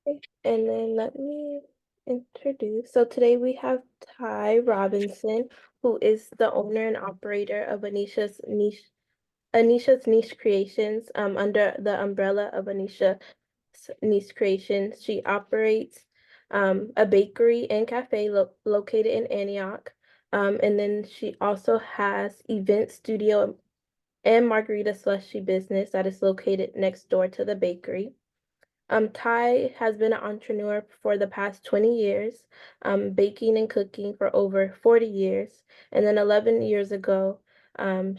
Okay, and then let me introduce. So today we have Ty Robinson, who is the owner and operator of Anisha's Niche Creations, under the umbrella of Anisha's Niche Creations. She operates a bakery and cafe located in Antioch. And then she also has Event Studio and Margarita Slushie business that is located next door to the bakery. Ty has been an entrepreneur for the past 20 years, baking and cooking for over 40 years. And then 11 years ago,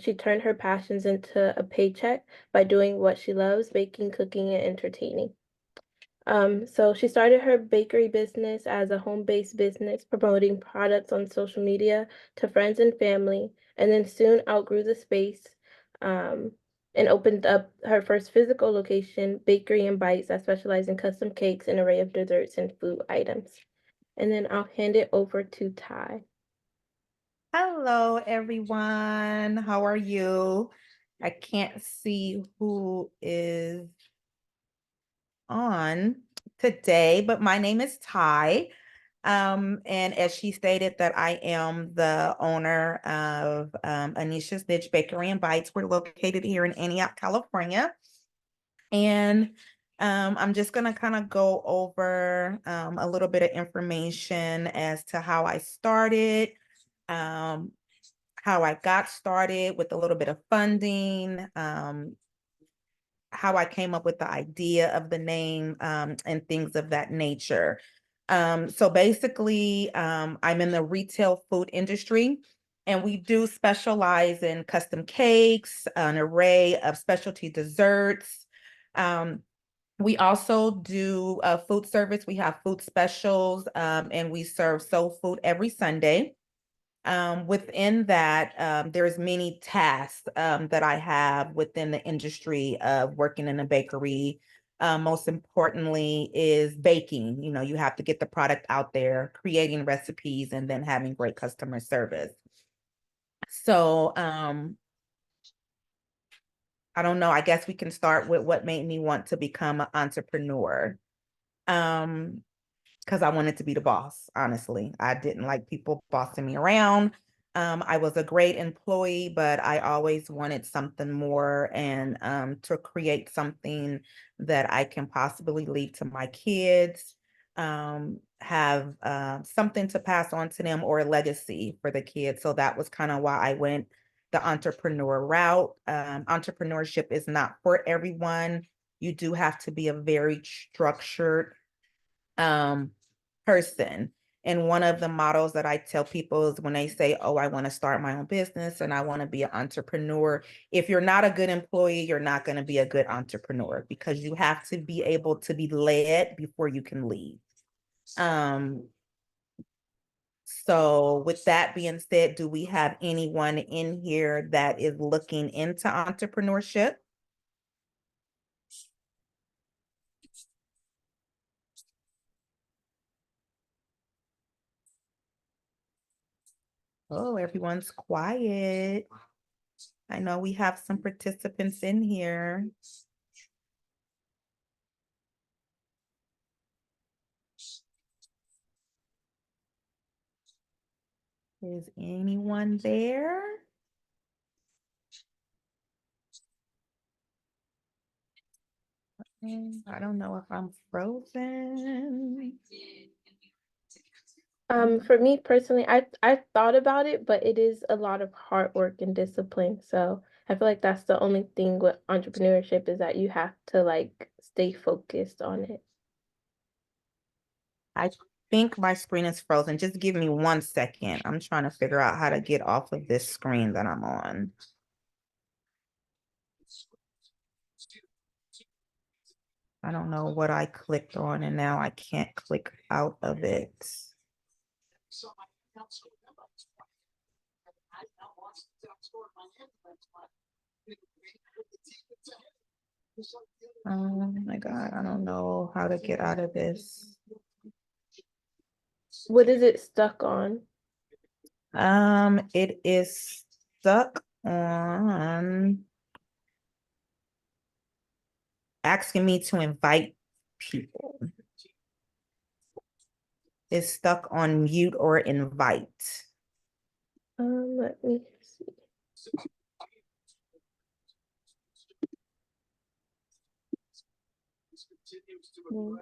she turned her passions into a paycheck by doing what she loves, baking, cooking, and entertaining. So she started her bakery business as a home-based business, promoting products on social media to friends and family, and then soon outgrew the space, um, and opened up her first physical location, Bakery and Bites, that specializes in custom cakes and array of desserts and food items. And then I'll hand it over to Ty. Hello, everyone. How are you? I can't see who is on today, but my name is Ty. And as she stated that I am the owner of Anisha's Niche Bakery and Bites. We're located here in Antioch, California. And I'm just going to kind of go over a little bit of information as to how I started, um, how I got started with a little bit of funding, how I came up with the idea of the name, and things of that nature. So basically, I'm in the retail food industry, and we do specialize in custom cakes, an array of specialty desserts. We also do food service. We have food specials, and we serve soul food every Sunday. Within that, there's many tasks that I have within the industry of working in a bakery. Most importantly is baking. You know, you have to get the product out there, creating recipes, and then having great customer service. So I don't know, I guess we can start with what made me want to become an entrepreneur. Um, because I wanted to be the boss, honestly. I didn't like people bossing me around. I was a great employee, but I always wanted something more and to create something that I can possibly leave to my kids, have something to pass on to them or a legacy for the kids. So that was kind of why I went the entrepreneur route. Entrepreneurship is not for everyone. You do have to be a very structured um, person. And one of the models that I tell people is when they say, oh, I want to start my own business and I want to be an entrepreneur. If you're not a good employee, you're not going to be a good entrepreneur because you have to be able to be led before you can lead. Um, so with that being said, do we have anyone in here that is looking into entrepreneurship? Oh, everyone's quiet. I know we have some participants in here. Is anyone there? I don't know if I'm frozen. For me personally, I thought about it, but it is a lot of hard work and discipline. So I feel like that's the only thing with entrepreneurship is that you have to like stay focused on it. I think my screen is frozen. Just give me 1 second. I'm trying to figure out how to get off of this screen that I'm on. I don't know what I clicked on and now I can't click out of it. Oh my God, I don't know how to get out of this. What is it stuck on? It is stuck on asking me to invite people. is stuck on mute or invite. Let me see. Mm.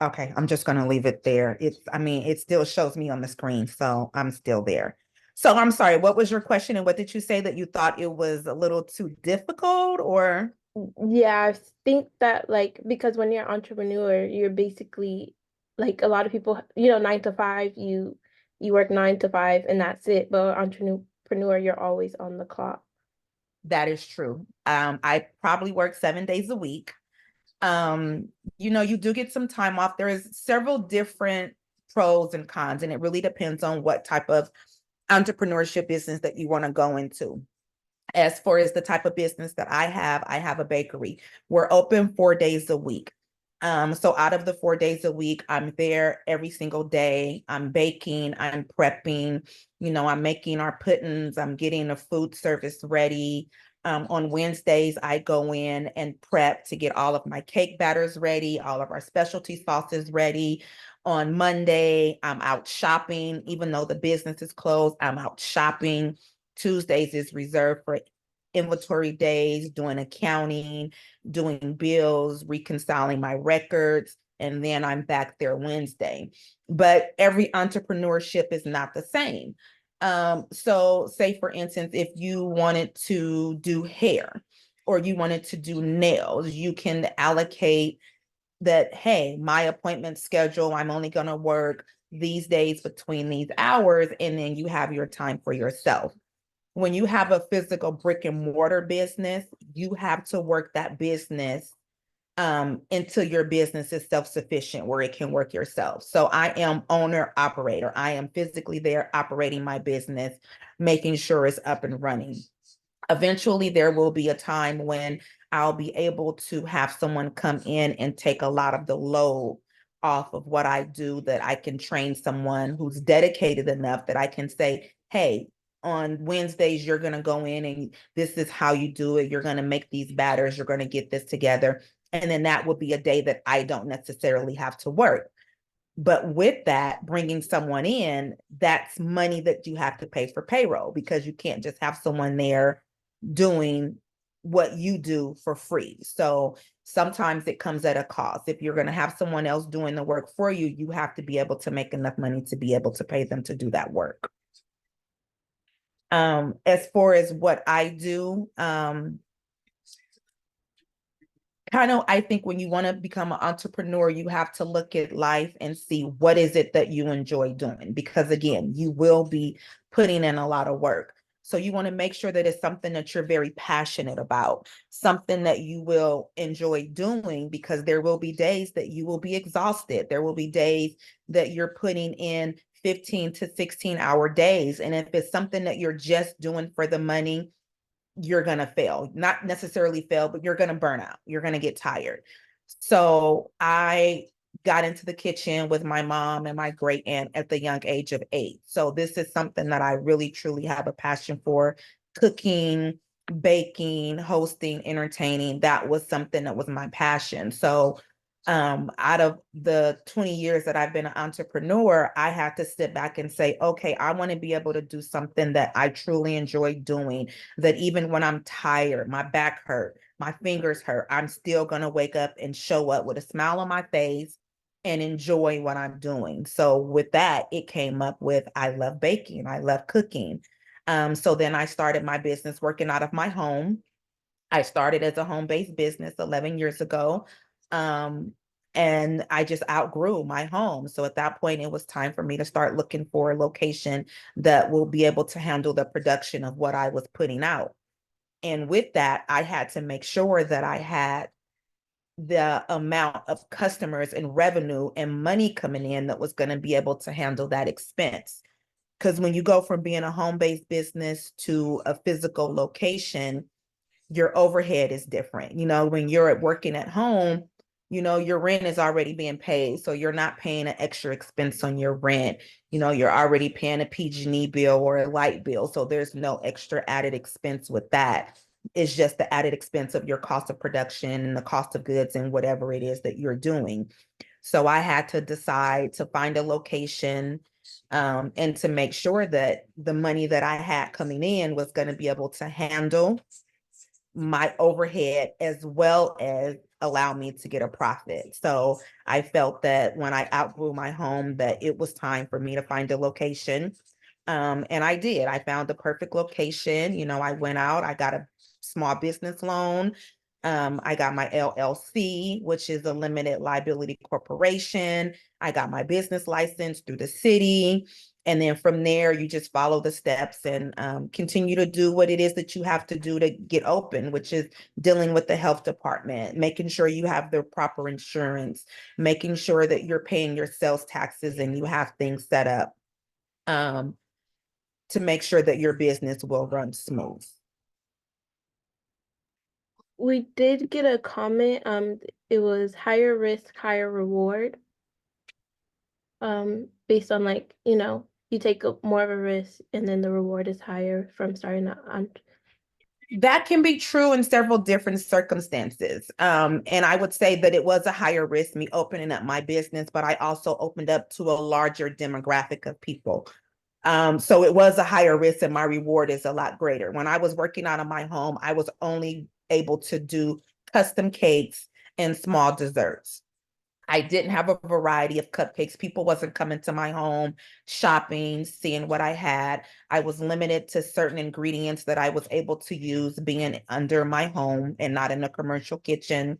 Okay, I'm just going to leave it there. I mean, it still shows me on the screen, so I'm still there. So I'm sorry, what was your question and what did you say that you thought it was a little too difficult or? Yeah, I think that like because when you're an entrepreneur, you're basically like a lot of people, 9 to 5, you work 9 to 5 and that's it. But entrepreneur, you're always on the clock. That is true. I probably work 7 days a week. You do get some time off. There is several different pros and cons, and it really depends on what type of entrepreneurship business that you want to go into. As far as the type of business that I have a bakery. We're open 4 days a week. So out of the 4 days a week, I'm there every single day. I'm baking, I'm prepping, I'm making our puddings, I'm getting the food service ready. On Wednesdays, I go in and prep to get all of my cake batters ready, all of our specialty sauces ready. On Monday, I'm out shopping. Even though the business is closed, I'm out shopping. Tuesdays is reserved for inventory days, doing accounting, doing bills, reconciling my records, and then I'm back there Wednesday. But every entrepreneurship is not the same. So say for instance, if you wanted to do hair or you wanted to do nails, you can allocate that, hey, my appointment schedule, I'm only going to work these days between these hours, and then you have your time for yourself. When you have a physical brick and mortar business, you have to work that business until your business is self-sufficient where it can work yourself. So I am owner operator. I am physically there operating my business, making sure it's up and running. Eventually, there will be a time when I'll be able to have someone come in and take a lot of the load off of what I do, that I can train someone who's dedicated enough that I can say, hey, on Wednesdays, you're going to go in and this is how you do it. You're going to make these batters. You're going to get this together. And then that would be a day that I don't necessarily have to work. But with that, bringing someone in, that's money that you have to pay for payroll, because you can't just have someone there doing what you do for free. So sometimes it comes at a cost. If you're going to have someone else doing the work for you, you have to be able to make enough money to be able to pay them to do that work. As far as what I do, I think when you want to become an entrepreneur, you have to look at life and see what is it that you enjoy doing, because again, you will be putting in a lot of work. So you want to make sure that it's something that you're very passionate about, something that you will enjoy doing, because there will be days that you will be exhausted. There will be days that you're putting in 15 to 16-hour days. And if it's something that you're just doing for the money, you're going to fail. Not necessarily fail, but you're going to burn out. You're going to get tired. So I got into the kitchen with my mom and my great aunt at the young age of 8. So this is something that I really, truly have a passion for. Cooking, baking, hosting, entertaining. That was something that was my passion. So out of the 20 years that I've been an entrepreneur, I had to sit back and say, okay, I want to be able to do something that I truly enjoy doing, that even when I'm tired, my back hurt, my fingers hurt, I'm still going to wake up and show up with a smile on my face and enjoy what I'm doing. So with that, it came up with, I love baking, I love cooking. So then I started my business working out of my home. I started as a home-based business 11 years ago. And I just outgrew my home. So at that point, it was time for me to start looking for a location that will be able to handle the production of what I was putting out. And with that, I had to make sure that I had the amount of customers and revenue and money coming in that was going to be able to handle that expense. Because when you go from being a home-based business to a physical location, your overhead is different. When you're working at home, your rent is already being paid. So you're not paying an extra expense on your rent. You're already paying a PG&E bill or a light bill. So there's no extra added expense with that. It's just the added expense of your cost of production and the cost of goods and whatever it is that you're doing. So I had to decide to find a location, and to make sure that the money that I had coming in was going to be able to handle my overhead as well as allow me to get a profit. So I felt that when I outgrew my home, that it was time for me to find a location. And I did. I found the perfect location. You know, I went out, I got a small business loan. I got my LLC, which is a limited liability corporation. I got my business license through the city. And then from there, you just follow the steps and continue to do what it is that you have to do to get open, which is dealing with the health department, making sure you have the proper insurance, making sure that you're paying your sales taxes and you have things set up to make sure that your business will run smooth. We did get a comment. It was higher risk, higher reward. Based on like, you take more of a risk and then the reward is higher from starting on. That can be true in several different circumstances. And I would say that it was a higher risk, me opening up my business, but I also opened up to a larger demographic of people. So it was a higher risk and my reward is a lot greater. When I was working out of my home, I was only able to do custom cakes and small desserts. I didn't have a variety of cupcakes. People wasn't coming to my home, shopping, seeing what I had. I was limited to certain ingredients that I was able to use being under my home and not in a commercial kitchen,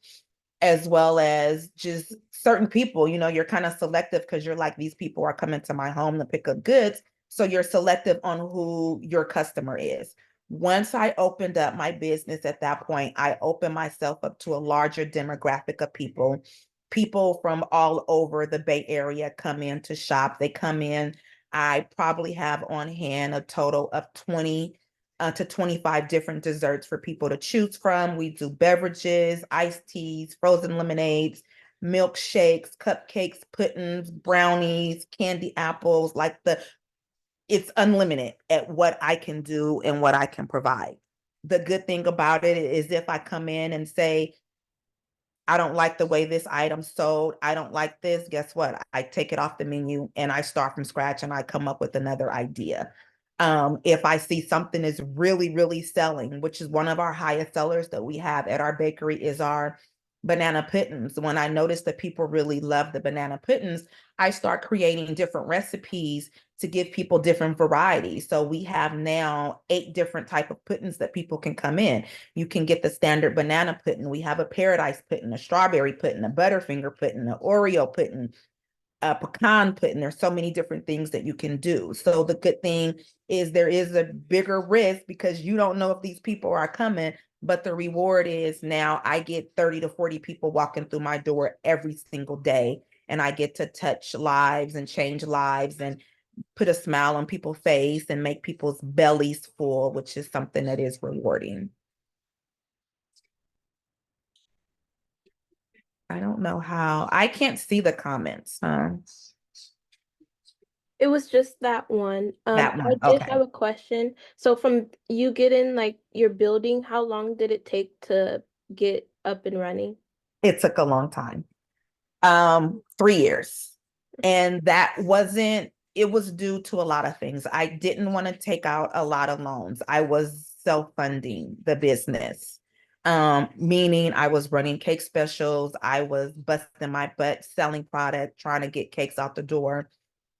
as well as just certain people. You know, you're kind of selective because you're like, these people are coming to my home to pick up goods. So you're selective on who your customer is. Once I opened up my business at that point, I opened myself up to a larger demographic of people. People from all over the Bay Area come in to shop. They come in. I probably have on hand a total of 20 to 25 different desserts for people to choose from. We do beverages, iced teas, frozen lemonades, milkshakes, cupcakes, puddings, brownies, candy apples, it's unlimited at what I can do and what I can provide. The good thing about it is if I come in and say, I don't like the way this item sold, I don't like this, guess what? I take it off the menu and I start from scratch and I come up with another idea. If I see something is really, really selling, which is one of our highest sellers that we have at our bakery, is our banana puddings. When I notice that people really love the banana puddings, I start creating different recipes to give people different varieties. So we have now 8 different type of puddings that people can come in. You can get the standard banana pudding. We have a paradise pudding, a strawberry pudding, a butterfinger pudding, an Oreo pudding, a pecan pudding. There's so many different things that you can do. So the good thing is there is a bigger risk because you don't know if these people are coming, but the reward is now I get 30 to 40 people walking through my door every single day, and I get to touch lives and change lives and put a smile on people's face and make people's bellies full, which is something that is rewarding. I don't know how. I can't see the comments. It was just that one. That I one. did Okay. have a question. So from you getting like your building, how long did it take to get up and running? It took a long time. 3 years. And that wasn't, it was due to a lot of things. I didn't want to take out a lot of loans. I was self-funding the business. Meaning I was running cake specials. I was busting my butt selling product, trying to get cakes out the door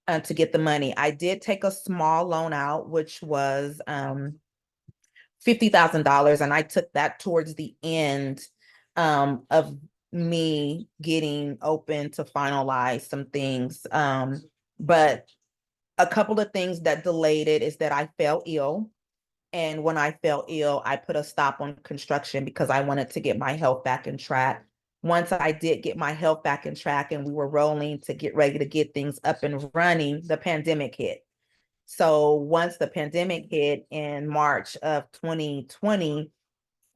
to get the money. I did take a small loan out, which was $50,000, and I took that towards the end of me getting open to finalize some things. But a couple of things that delayed it is that I fell ill. And when I fell ill, I put a stop on construction because I wanted to get my health back in track. Once I did get my health back in track and we were rolling to get ready to get things up and running, the pandemic hit. So once the pandemic hit in March of 2020,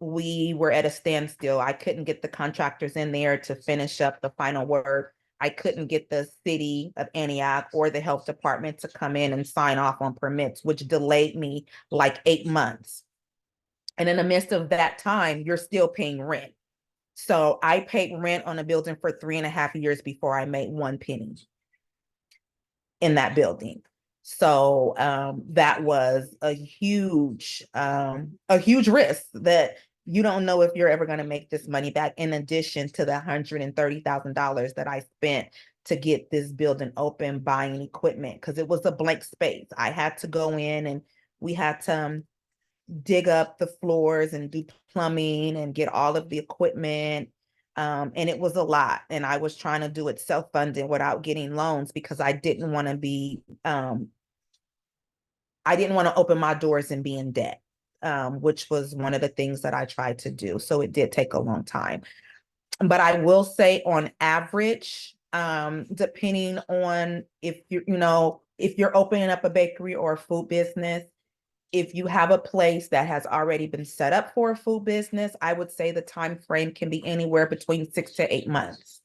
we were at a standstill. I couldn't get the contractors in there to finish up the final work. I couldn't get the city of Antioch or the health department to come in and sign off on permits, which delayed me like 8 months. And in the midst of that time, you're still paying rent. So I paid rent on a building for 3.5 years before I made one penny in that building. So that was a huge risk that you don't know if you're ever going to make this money back, in addition to the $130,000 that I spent to get this building open, buying equipment, because it was a blank space. I had to go in and we had to dig up the floors and do plumbing and get all of the equipment. And it was a lot. And I was trying to do it self-funding without getting loans, because I didn't want to open my doors and be in debt, which was one of the things that I tried to do. So it did take a long time. But I will say, on average, depending on if if you're opening up a bakery or a food business, if you have a place that has already been set up for a food business, I would say the time frame can be anywhere between 6 to 8 months.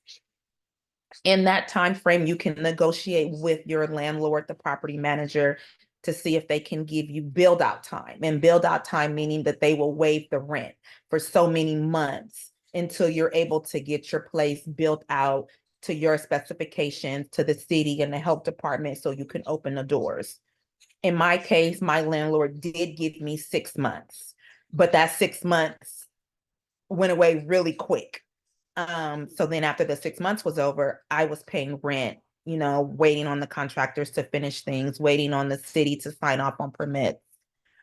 In that time frame, you can negotiate with your landlord, the property manager, to see if they can give you build out time. And build out time meaning that they will waive the rent for so many months until you're able to get your place built out to your specifications, to the city and the health department, so you can open the doors. In my case, my landlord did give me 6 months, but that 6 months went away really quick. So then after the 6 months was over, I was paying rent, waiting on the contractors to finish things, waiting on the city to sign off on permits.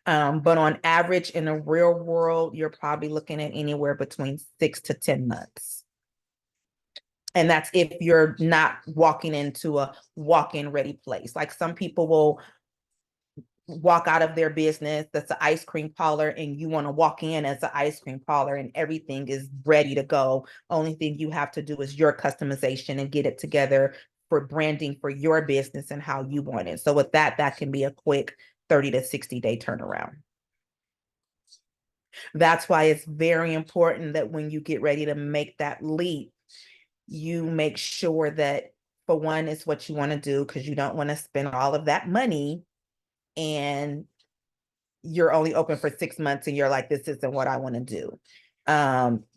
But on average, in the real world, you're probably looking at anywhere between 6 to 10 months. And that's if you're not walking into a walk-in ready place. Like, some people will walk out of their business that's an ice cream parlor, and you want to walk in as an ice cream parlor and everything is ready to go. Only thing you have to do is your customization and get it together for branding for your business and how you want it. So with that can be a quick 30 to 60 day turnaround. That's why it's very important that when you get ready to make that leap, you make sure that, for one, it's what you want to do, because you don't want to spend all of that money and you're only open for 6 months and you're like, this isn't what I want to do.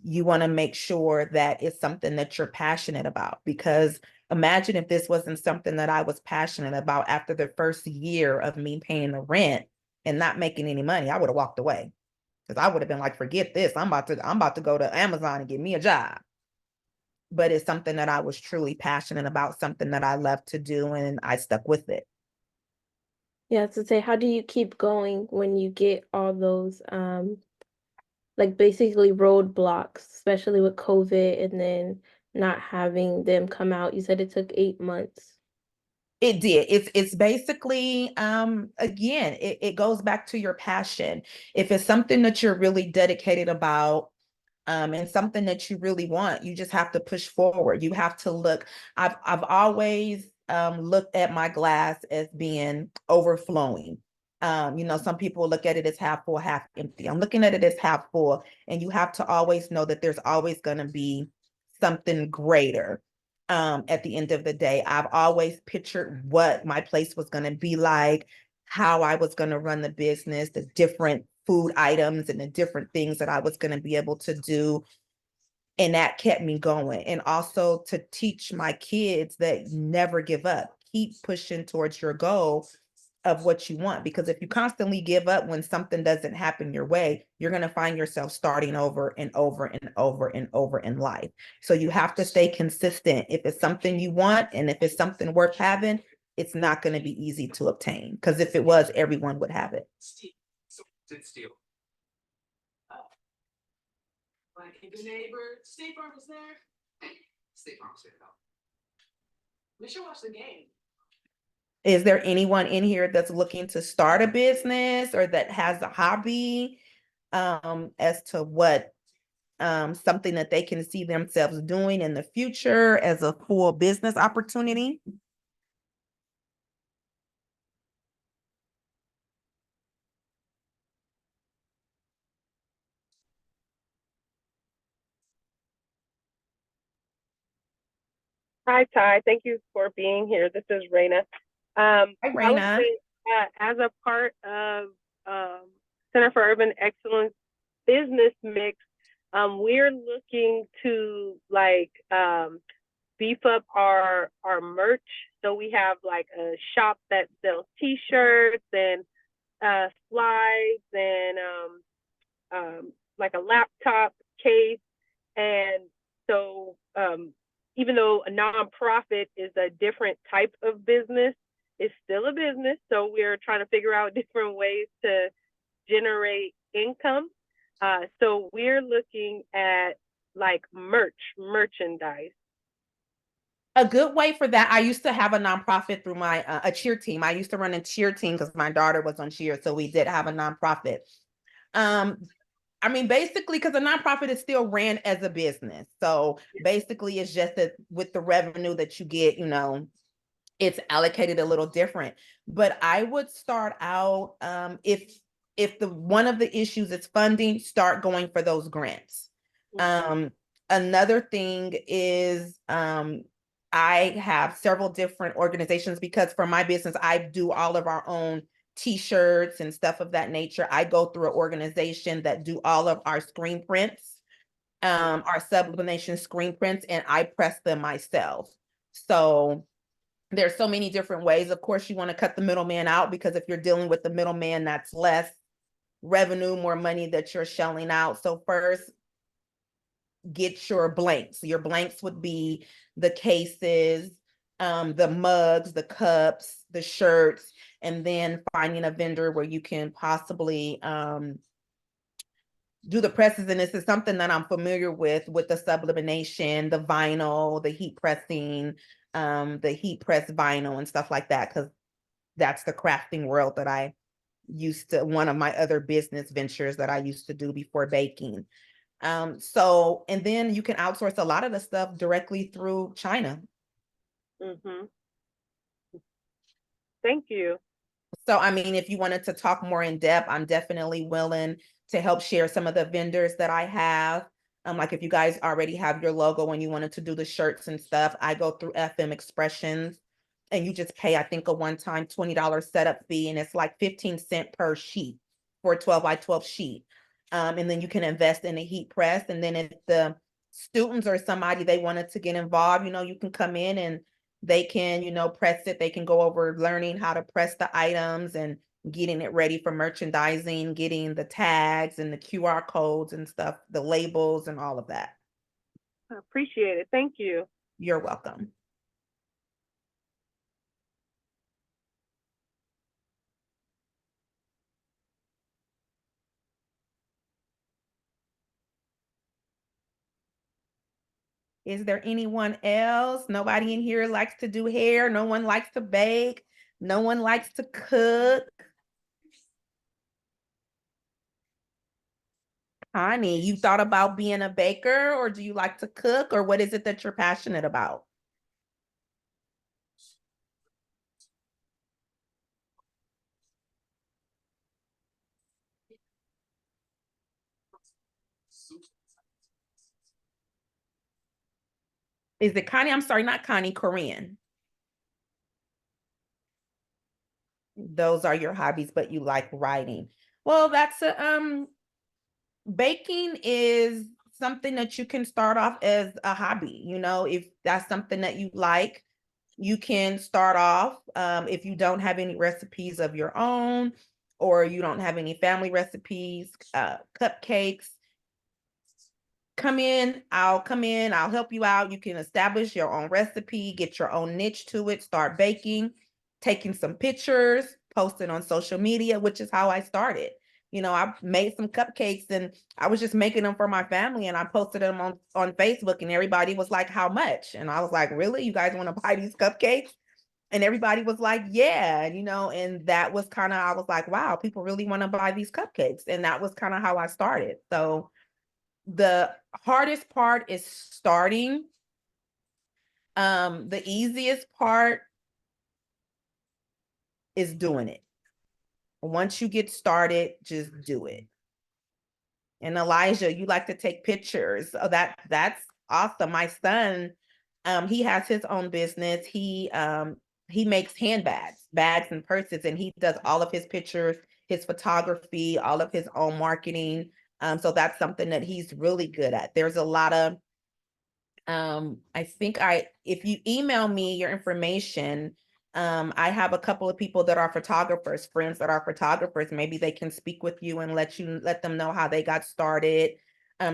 You want to make sure that it's something that you're passionate about, because imagine if this wasn't something that I was passionate about. After the first year of me paying the rent and not making any money, I would have walked away, because I would have been like, forget this. I'm about to go to Amazon and get me a job. But it's something that I was truly passionate about, something that I love to do, and I stuck with it. Yeah, to say, how do you keep going when you get all those like basically roadblocks, especially with COVID and then not having them come out? You said it took 8 months. It did. It's basically, again, it goes back to your passion. If it's something that you're really dedicated about, and something that you really want, you just have to push forward. You have to look. I've always looked at my glass as being overflowing. Some people look at it as half full, half empty. I'm looking at it as half full, and you have to always know that there's always going to be something greater. At the end of the day, I've always pictured what my place was going to be like, how I was going to run the business, the different food items and the different things that I was going to be able to do. And that kept me going. And also to teach my kids that never give up, keep pushing towards your goal of what you want. Because if you constantly give up when something doesn't happen your way, you're going to find yourself starting over and over and over and over in life. So you have to stay consistent. If it's something you want and if it's something worth having, it's not going to be easy to obtain. Because if it was, everyone would have it. Like a good neighbor, State Farm was there. State Farm was there though. We should watch the game. Is there anyone in here that's looking to start a business or that has a hobby, as to what something that they can see themselves doing in the future as a full business opportunity? Hi, Ty. Thank you for being here. This is Raina. Hi, I would Raina. say as a part of Center for Urban Excellence business mix, We're looking to like beef up our merch. So we have like a shop that sells T-shirts and slides and like a laptop case. And so even though a nonprofit is a different type of business, it's still a business. So we're trying to figure out different ways to generate income. So we're looking at like merchandise. A good way for that, I used to have a nonprofit through my a cheer team. I used to run a cheer team because my daughter was on cheer, so we did have a nonprofit. I mean, basically, because a nonprofit is still ran as a business. So basically, it's just that with the revenue that you get, you know, it's allocated a little different. But I would start out if the one of the issues is funding, start going for those grants. Another thing is I have several different organizations because for my business, I do all of our own T-shirts and stuff of that nature. I go through an organization that do all of our screen prints, our sublimation screen prints, and I press them myself. So there's so many different ways. Of course, you want to cut the middleman out because if you're dealing with the middleman, that's less revenue, more money that you're shelling out. So first, get your blanks. Your blanks would be the cases, the mugs, the cups, the shirts, and then finding a vendor where you can possibly do the presses. And this is something that I'm familiar with the sublimation, the vinyl, the heat pressing, the heat press vinyl and stuff like that, because that's the crafting world that I used to, one of my other business ventures that I used to do before baking. So, and then you can outsource a lot of the stuff directly through China. Thank you. So, I mean, if you wanted to talk more in depth, I'm definitely willing to help share some of the vendors that I have. Like if you guys already have your logo and you wanted to do the shirts and stuff, I go through FM Expressions and you just pay, I think, a one-time $20 setup fee, and it's like 15 cents per sheet for a 12 by 12 sheet. And then you can invest in a heat press. And then if the students or somebody, they wanted to get involved, you know, you can come in and they can, you know, press it. They can go over learning how to press the items and getting it ready for merchandising, getting the tags and the QR codes and stuff, the labels and all of that. I appreciate it. Thank you. You're welcome. Is there anyone else? Nobody in here likes to do hair. No one likes to bake. No one likes to cook. Connie, you thought about being a baker, or do you like to cook, or what is it that you're passionate about? Is it Connie? I'm sorry, not Connie, Korean. Those are your hobbies, but you like writing. Well, that's baking is something that you can start off as a hobby. You know, if that's something that you like, you can start off. If you don't have any recipes of your own, or you don't have any family recipes, cupcakes, come in, I'll help you out. You can establish your own recipe, get your own niche to it, start baking, taking some pictures, post it on social media, which is how I started. You know, I made some cupcakes and I was just making them for my family, and I posted them on Facebook, and everybody was like, how much? And I was like, really? You guys want to buy these cupcakes? And everybody was like, yeah, you know, and that was kind of, I was like, wow, people really want to buy these cupcakes. And that was kind of how I started. So the hardest part is starting. The easiest part is doing it. Once you get started, just do it. And Elijah, you like to take pictures. Oh, that's awesome. My son, he has his own business. He makes handbags, bags and purses, and he does all of his pictures, his photography, all of his own marketing. So that's something that he's really good at. There's a lot of, if you email me your information, I have a couple of people that are photographers, friends that are photographers. Maybe they can speak with you and let them know how they got started.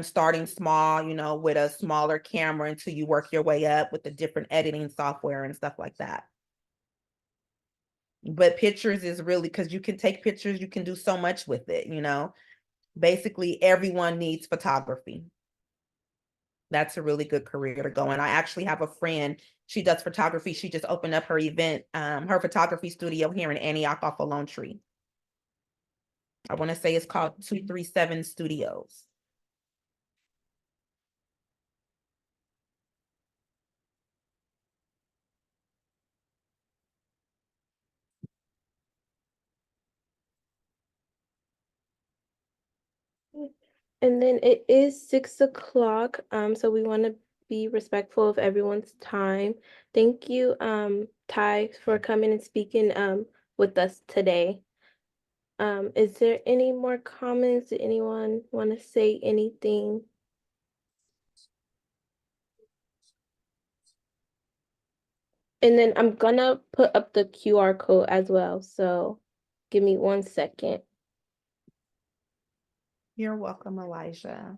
Starting small, with a smaller camera until you work your way up with the different editing software and stuff like that. But pictures is really, because you can take pictures, you can do so much with it, Basically, everyone needs photography. That's a really good career to go in. I actually have a friend, she does photography. She just opened up her her photography studio here in Antioch off of Lone Tree. I want to say it's called 237 Studios. And then it is 6 o'clock, so we want to be respectful of everyone's time. Thank you, Ty, for coming and speaking with us today. Is there any more comments? Did anyone want to say anything? And then I'm gonna put up the QR code as well, so give me 1 second. You're welcome, Elijah.